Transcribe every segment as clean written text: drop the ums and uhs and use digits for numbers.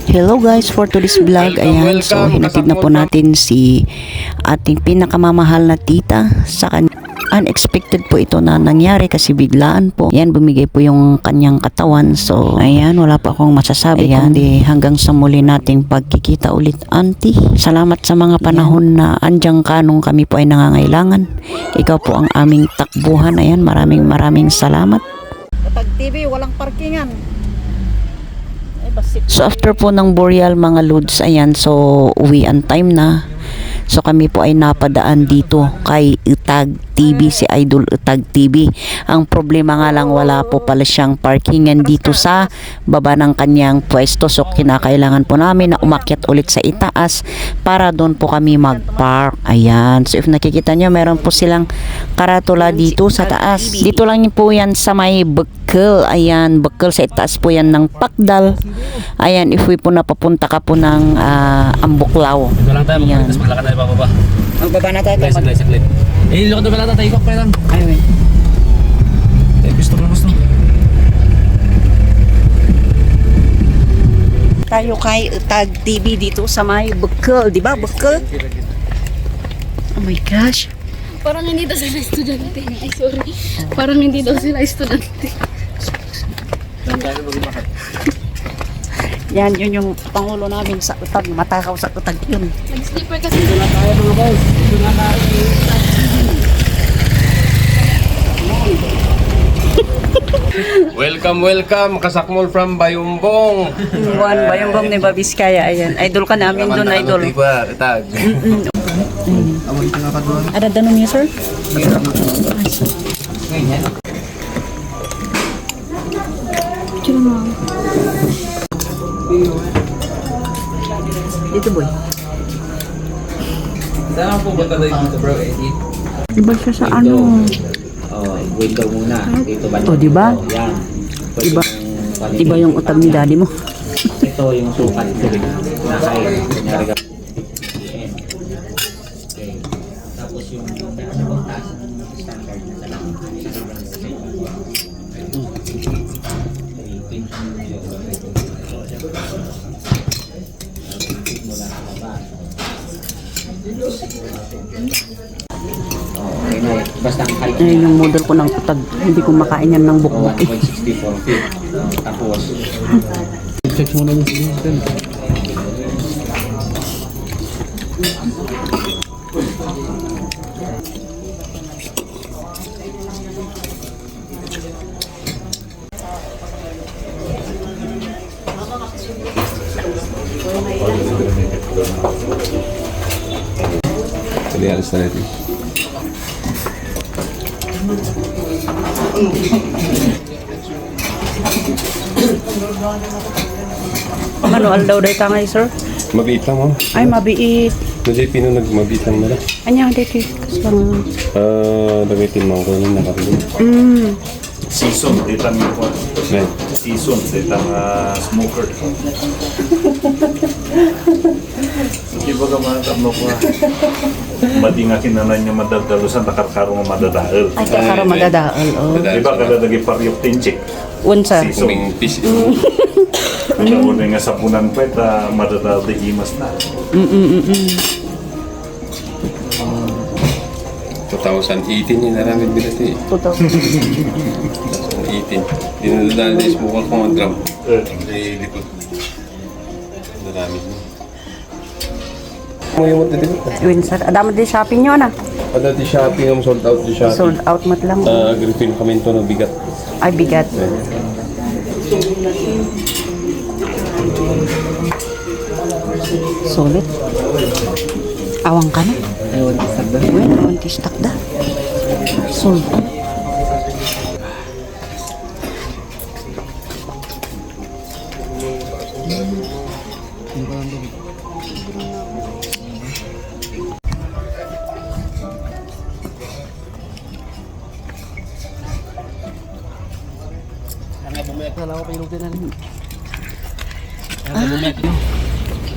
Hello guys, for today's vlog, ayan, so hinatid na po natin si ating pinakamamahal na tita sa unexpected po ito na nangyari kasi biglaan po. Ayan, bumigay po yung kanyang katawan. So, ayan, wala pa akong masasabi. Ayan, hanggang sa muli nating pagkikita ulit, auntie. Salamat sa mga panahon na andyang ka nung kami po ay nangangailangan. Ikaw po ang aming takbuhan. Ayan, maraming salamat. Kapag TV, walang parkingan. So after po ng burial mga lods, ayan, so uwian time na. So kami po ay napadaan dito kay Utag TV, si Idol Utag TV. Ang problema nga lang, wala po pala siyang parkingan dito sa baba ng kanyang pwesto. So kinakailangan po namin na umakyat ulit sa itaas para doon po kami mag-park. Ayan, so if nakikita nyo, meron po silang karatula dito sa taas. Dito lang po yan sa may Bekal. Ayan, Bekal, sa itaas po yan ng Pakdal. Ayan, if we po napapunta ka po ng Ambuklaw. Ito lang tayo, tapos maglakad tayo pababa. Magbaba na tayo. Saglit. Eh, lakad na pala tayo, ikot pa lang. Ayun. Gusto. Tayo kay Utag TV dito sa may Bekal, di ba? Bekal. Oh my gosh. Parang hindi daw sila estudyante. Ay, sorry. Parang hindi daw sila estudyante. Yan, yun yung pangulo namin sa Utag. Matakaw sa Utag yun. Nag-slipper kasi. Ito na tayo mga boys. Ito na tayo. Welcome, Kasakmol from Bayumbong. Juan Bayumbong ni Babiskaya. Ayan, idol ka namin doon, idol. Tag. Ada danon niya, sir? Cuma mo. Dito, boy. Saan po punta tayo dito, bro? Iba siya sa ano? Oh, window muna. Dito ba? Oh, di ba? Oh, yan. Iba. Iba yung utag ni daddy mo. Ito yung sukat. Nakain. Kunyari ka. Okay. Tapos yung taas ng standard na lang. Basta ang height Ayun yung model ko ng utag. Hindi ko makain yan ng bukbuk eh. 1.64 feet. Tapos, Check muna yung system. Alis na natin. Ano, aldaw day tangay, sir? Mabiit lang mo. Ay, mabiit. Kasi pino nagmabiit lang nila. Anya, dito. Kasi lang. Gamitin mo ko nung nakapilin. Season, dito ang ito. Right. Season, dito ang smoker. Hindi ba ka mga tamno ko? Madi nga kinanan niya madadalusan, nakarkaro nga madadaal. Ay, kakaro madadaal. Oh. Di ba kada lagi paryok tinchik? Unsa. Season. Kuming pis. Ang una nga sa punan pa, madadaal di imas na. 2018 yun naramid binati. 2018. Dinadala na ismukal ko ang drum. Ay, likod. Naramid mo. Mo yung mot na din. Winsor, adamo di shopping nyo na. Ada di Shopee yung sold out di Shopee. Sold out mat lang. Agripin kami ito na bigat. Ay, bigat. Solid. Awang ka na. Ayun, tistak da. Sold out.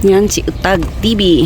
Yan si Utag TV.